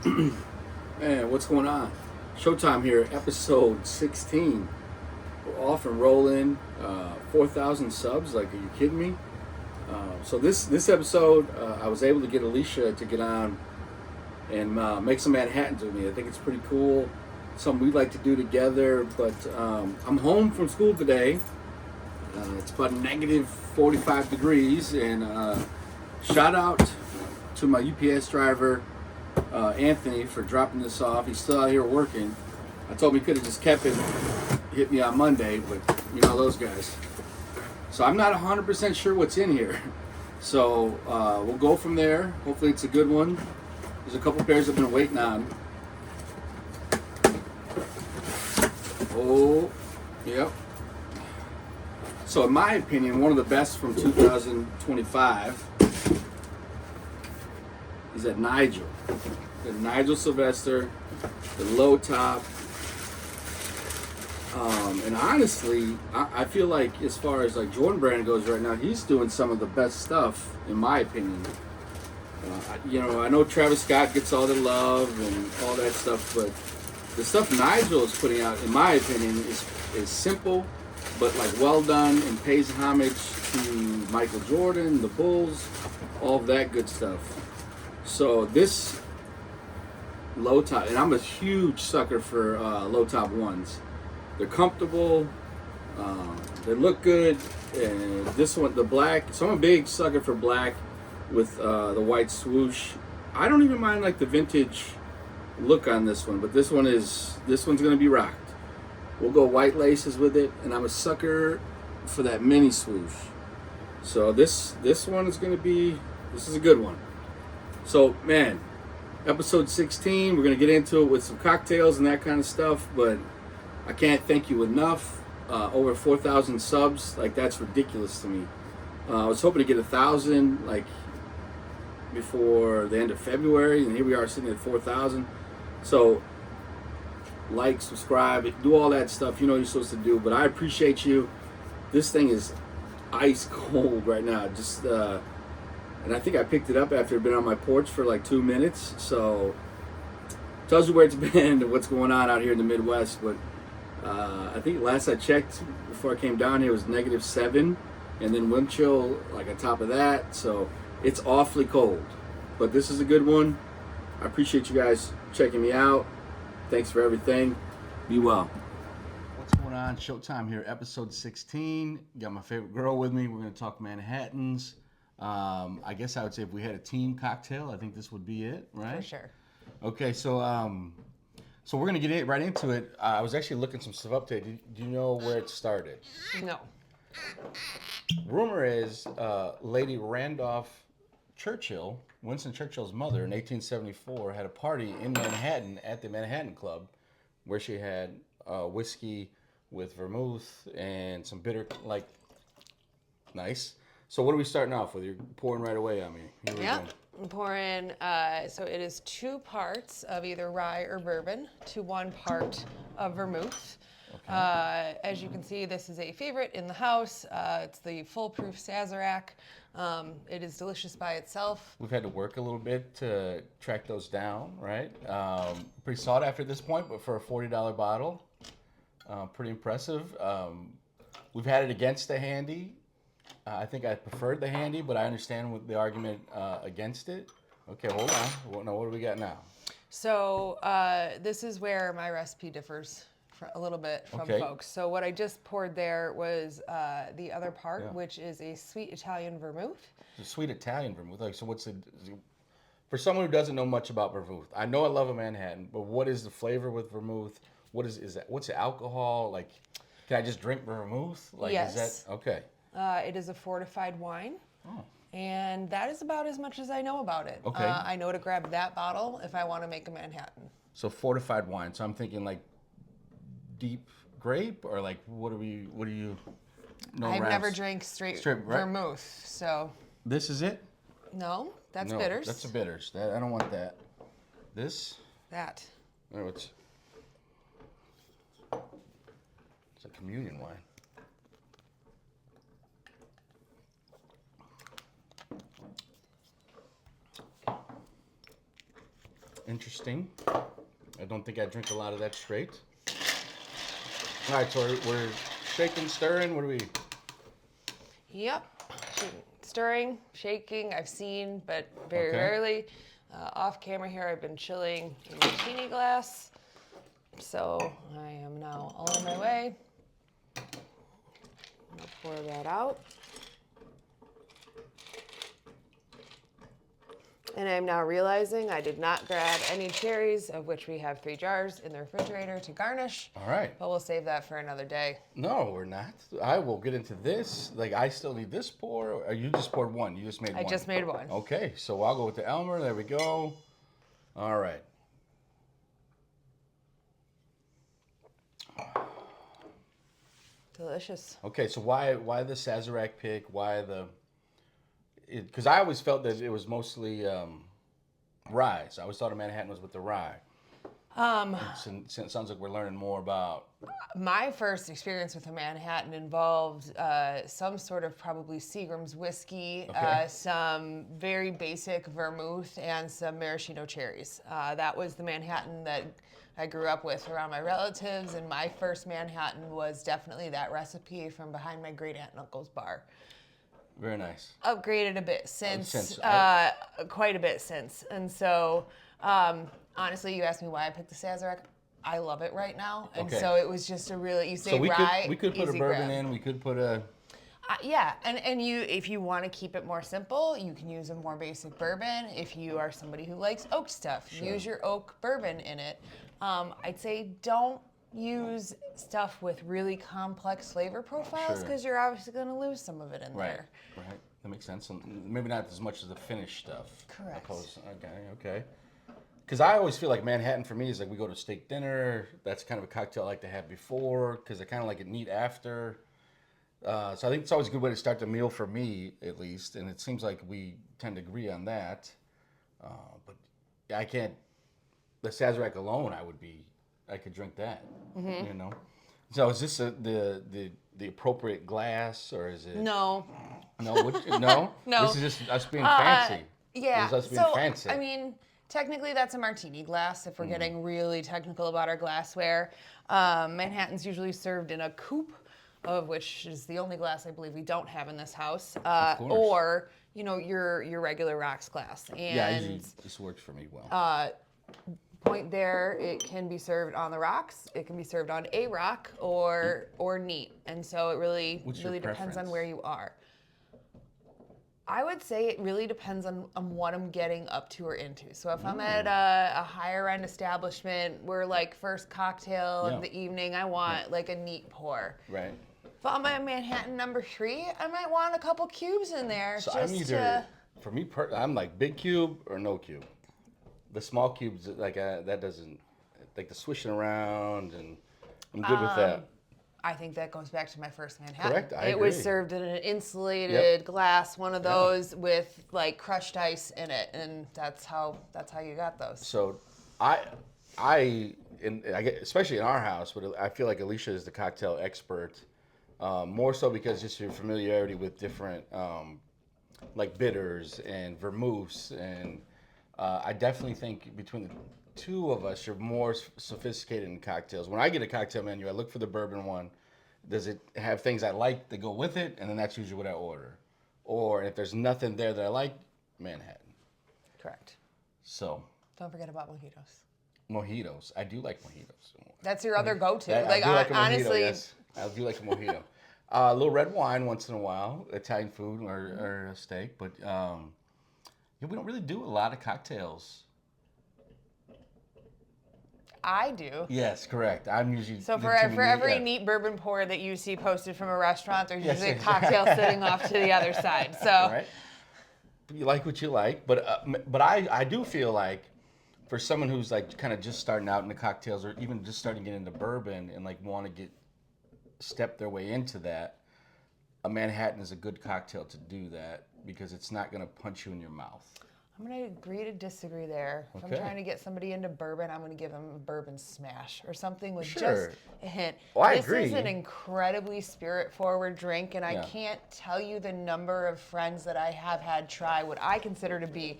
Man, what's going on? Showtime here, episode 16. We're off and rolling. 4,000 subs. Like, are you kidding me? So this episode, I was able to get Alicia to get on and make some Manhattans with me. I think it's pretty cool. Something we'd like to do together. But I'm home from school today. It's about negative 45 degrees. And shout out to my UPS driver, Anthony, for dropping this off. He's still out here working. I told him he could have just kept it, hit me on Monday, but you know those guys. So I'm not 100% sure what's in here. So we'll go from there. Hopefully it's a good one. There's a couple pairs I've been waiting on. Oh, yep. So in my opinion, one of the best from 2025 is that Nigel. The Nigel Sylvester, the low top. And honestly, I feel like as far as like Jordan Brand goes right now, he's doing some of the best stuff, in my opinion. I know Travis Scott gets all the love and all that stuff, but the stuff Nigel is putting out, in my opinion, is simple, but like well done and pays homage to Michael Jordan, the Bulls, all of that good stuff. So this low top, and I'm a huge sucker for low top ones. They're comfortable, they look good, and this one, the black, so I'm a big sucker for black with the white swoosh. I don't even mind like the vintage look on this one, but this one's gonna be rocked. We'll go white laces with it, and I'm a sucker for that mini swoosh. So this one is gonna be, this is a good one. So man, episode 16, we're gonna get into it with some cocktails and that kind of stuff, but I can't thank you enough. Over 4,000 subs, like that's ridiculous to me. I was hoping to get 1,000 like before the end of February, and here we are sitting at 4,000. So like, subscribe, do all that stuff. You know what you're supposed to do. But I appreciate you. This thing is ice cold right now. Just and I think I picked it up after it'd been on my porch for like 2 minutes. So tells you where it's been and what's going on out here in the Midwest. But I think last I checked before I came down here was -7, and then wind chill like on top of that. So it's awfully cold. But this is a good one. I appreciate you guys checking me out. Thanks for everything. Be well. What's going on? Showtime here, episode 16. Got my favorite girl with me. We're going to talk Manhattans. I guess I would say if we had a team cocktail, I think this would be it, right? For sure. Okay, so we're gonna get right into it. I was actually looking some stuff up today. Do you know where it started? No. Rumor is Lady Randolph Churchill, Winston Churchill's mother, in 1874, had a party in Manhattan at the Manhattan Club, where she had whiskey with vermouth and some bitter, like, nice. So what are we starting off with? You're pouring right away on me. Here we Yeah. go. I'm pouring, so it is 2 parts of either rye or bourbon to 1 part of vermouth. Okay. As you can see, this is a favorite in the house. It's the Foolproof Sazerac. It is delicious by itself. We've had to work a little bit to track those down, right? Pretty sought after at this point, but for a $40 bottle, pretty impressive. We've had it against the Handy. I think I preferred the Handy, but I understand the argument against it. Okay, hold on. Now, what do we got now? So this is where my recipe differs a little bit from folks. So what I just poured there was the other part, which is a sweet Italian vermouth. The sweet Italian vermouth. Like, so what's for someone who doesn't know much about vermouth? I know I love a Manhattan, but what is the flavor with vermouth? What is that? What's the alcohol? Like, can I just drink vermouth? Like, yes. Is that okay? It is a fortified wine. Oh. And that is about as much as I know about it. Okay. I know to grab that bottle if I want to make a Manhattan. So fortified wine. So I'm thinking like deep grape, or like what do you? No, I've never drank straight vermouth, so. This is it? No, that's bitters. That's a bitters. I don't want that. This? That. No, it's a communion wine. Interesting. I don't think I drink a lot of that straight. All right, so we're shaking, stirring. What do we? Yep. Stirring, shaking, I've seen, but very Okay. rarely. Off camera here, I've been chilling in a martini glass. So I am now on my way. I'll pour that out. And I'm now realizing I did not grab any cherries, of which we have 3 jars in the refrigerator to garnish. All right. But we'll save that for another day. No, we're not. I will get into this. Like, I still need this pour. Or you just poured one. You just made one. I just made one. Okay, so I'll go with the Elmer. There we go. All right. Delicious. Okay, so why the Sazerac pick? Why the? Because I always felt that it was mostly rye. So I always thought a Manhattan was with the rye. It sounds like we're learning more about. My first experience with a Manhattan involved some sort of probably Seagram's whiskey, Okay. some very basic vermouth, and some maraschino cherries. That was the Manhattan that I grew up with around my relatives, and my first Manhattan was definitely that recipe from behind my great aunt and uncle's bar. Very nice. Upgraded a bit since, Since, quite a bit since. And so, honestly, you asked me why I picked the Sazerac. I love it right now, and Okay. so it was just a really, you say So we rye, could put a easy bourbon grab. in. We could put a. Yeah, and you, if you want to keep it more simple, you can use a more basic bourbon. If you are somebody who likes oak stuff, use your oak bourbon in it. I'd say don't use stuff with really complex flavor profiles Sure. because you're obviously going to lose some of it in there. Right. That makes sense. And maybe not as much as the finished stuff. Correct. Okay. Because I always feel like Manhattan for me is like we go to steak dinner. That's kind of a cocktail I like to have before because I kind of like it neat after. So I think it's always a good way to start the meal for me, at least. And it seems like we tend to agree on that. But I can't. The Sazerac alone, I could drink that. Mm-hmm. You know. So is this the appropriate glass or is it? No. No. No. No. This is just us being fancy. Yeah. This is us being So, fancy. I mean, technically that's a martini glass if we're getting really technical about our glassware. Manhattan's usually served in a coupe, of which is the only glass I believe we don't have in this house. Of course. Or, your regular rocks glass. Yeah, And this works for me well. point there, it can be served on the rocks, it can be served on a rock or neat. And so it really What's your depends on preference? where you are. I would say it really depends on what I'm getting up to or into. So if I'm at a higher end establishment, we're like first cocktail Yeah. of the evening, I want like a neat pour. Right. If I'm at Manhattan number 3, I might want a couple cubes in there. So just I'm either, for me, I'm like big cube or no cube. The small cubes, like that doesn't, like the swishing around, and I'm good with that. I think that goes back to my first Manhattan. Correct, I It was agree. served in an insulated glass, one of Yeah. those with like crushed ice in it, and that's how you got those. So I get, especially in our house, but I feel like Alicia is the cocktail expert, more so because just your familiarity with different, like bitters and vermouths, and I definitely think between the two of us, you're more sophisticated in cocktails. When I get a cocktail menu, I look for the bourbon one. Does it have things I like that go with it? And then that's usually what I order. Or if there's nothing there that I like, Manhattan. Correct. So, Don't forget about mojitos. mojitos. I do like mojitos. That's your other go-to. I do like a mojito, honestly, yes. I do like a mojito. A little red wine once in a while, Italian food or a steak. But yeah, we don't really do a lot of cocktails. I do. Yes, correct. I'm usually So the for too many- every yeah. neat bourbon pour that you see posted from a restaurant, there's Yes, usually a yes. cocktail sitting off to the other side. So Right? You like what you like, but I do feel like for someone who's like kind of just starting out in the cocktails or even just starting to get into bourbon and like want to step their way into that, a Manhattan is a good cocktail to do that because it's not going to punch you in your mouth. I'm going to agree to disagree there. If Okay. I'm trying to get somebody into bourbon, I'm going to give them a bourbon smash or something with Sure. just a hint. Well, I this agree. is an incredibly spirit-forward drink, and I Yeah. can't tell you the number of friends that I have had try what I consider to be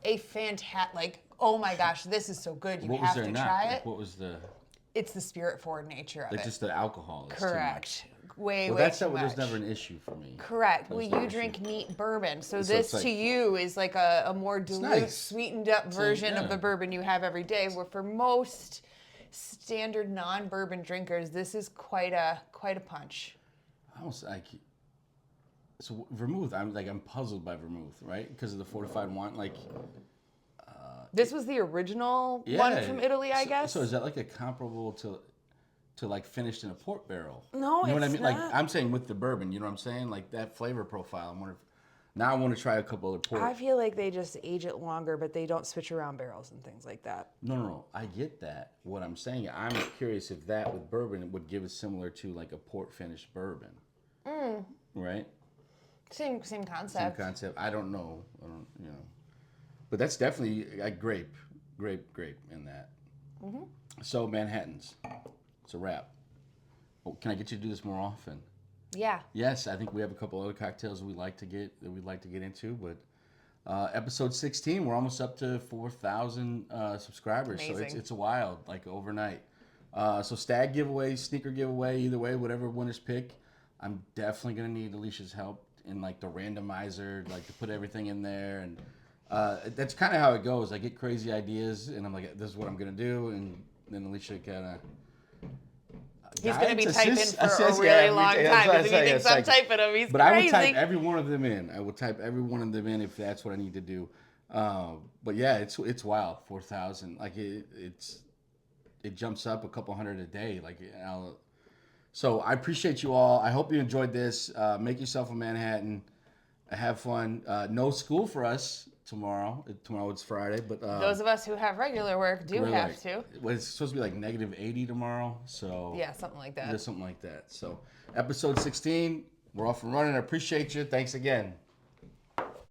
a fantastic, like Oh my gosh, this is so good. You What was have there to not? try Like, it. what was the It's the spirit forward nature of like it. just the alcohol? Is Correct. Way, Well, way that's too that much. was never an issue for me. Correct. That Well, was no you issue. drink neat bourbon, so So this it's like- to you is like a more dilute, nice. sweetened up version yeah. of the bourbon you have every day. Where for most standard non-bourbon drinkers, this is quite a punch. I was like, so vermouth. I'm puzzled by vermouth, right? Because of the fortified wine. Like, This was the original yeah. one from Italy, I So- guess. So is that like a comparable to like finished in a port barrel? No, you know what I it's mean. not. Like I'm saying with the bourbon, you know what I'm saying? Like that flavor profile. Now I want to try a couple other port. I feel like they just age it longer, but they don't switch around barrels and things like that. No. I get that. What I'm saying, I'm curious if that with bourbon would give it similar to like a port finished bourbon. Right? Same Same concept. concept. I don't know. You know. But that's definitely a grape in that. So Manhattans. It's a wrap. Oh, can I get you to do this more often? Yeah. Yes, I think we have a couple other cocktails that we'd like to get into, but episode 16, we're almost up to 4,000 subscribers. So Amazing. it's a wild, like overnight. So stag giveaway, sneaker giveaway, either way, whatever winners pick. I'm definitely gonna need Alicia's help in like the randomizer, like to put everything in there, and that's kind of how it goes. I get crazy ideas, and I'm like, this is what I'm gonna do, and then Alicia kind of. He's going to be typing for a really long time because if he thinks I'm typing him, he's but crazy. I will type every one of them in. I will type every one of them in if that's what I need to do. But yeah, it's wild. 4,000. Like it jumps up a couple hundred a day. Like so I appreciate you all. I hope you enjoyed this. Make yourself a Manhattan. Have fun. No school for us tomorrow. Tomorrow it's Friday, but Those of us who have regular work do we're have like- to. well, it's supposed to be like -80 tomorrow. So Yeah, something like that. yeah, something like that. So episode 16, we're off and running. I appreciate you. Thanks again.